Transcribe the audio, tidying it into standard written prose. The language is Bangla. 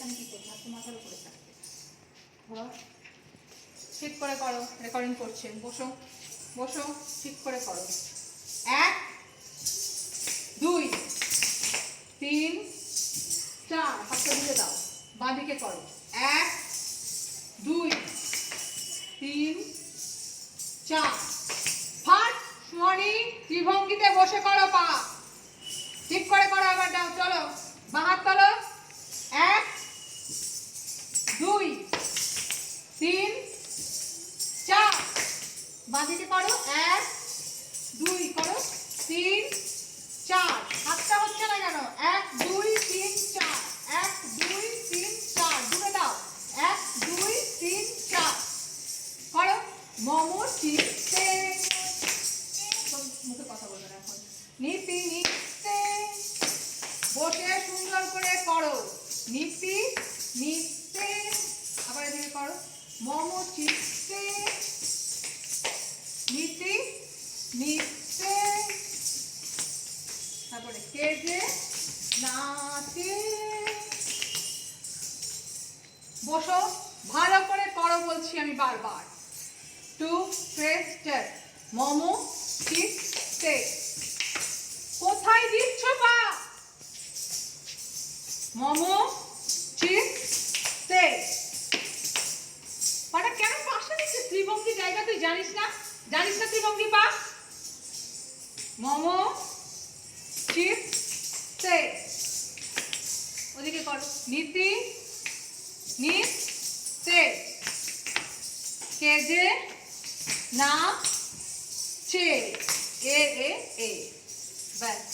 আমি কি করবো? হাত মাথার উপরে থাকবে। ধরো, ঠিক করে করো। রেকর্ডিং করছে। বসো বসো, ঠিক করে করো। 1 2 3 4, হাতটা দিকে দাও, বাঁ দিকে করো। 1 2 3 4। ফার্স্ট মর্নিং ত্রিভঙ্গিতে বসে করো, পা ঠিক করে করো। আবার দাও, চলো, বাঁ হাত তোলো। 1 2 3 4, বাঁ দিকে করো। 1 2 করো, 3 4। হাতটা হচ্ছে না কেন? 1 2 3 4, 1 2 3 4, ডুবে দাও। 1 2 3 4 করো। মোমো চিপসে, মুখে কথা বলবে না এখন। নিপি নিপতে, বসে সুন্দর করে করো। নিপি নিপতে, আবার এদিকে করো। মোমো চিপসে, নিপি নিপতে, তারপরে কেজে নাচে। বসো, ভালো করে করো বলছি আমি বারবার। 2 3 স্টেপ। মোমো চিপসে। কোথায় দিচ্ছ পা? মোমো চিপসে। পাটা কেন পাশে দিচ্ছে? ত্রিভঙ্গি জায়গা তুই জানিস না? জানিস না ত্রিভঙ্গি পা? মোমো চিপসে। ওদিকে করো। নীতি নিতে, কেজে নাচে। এ এ এ, ব্যাস।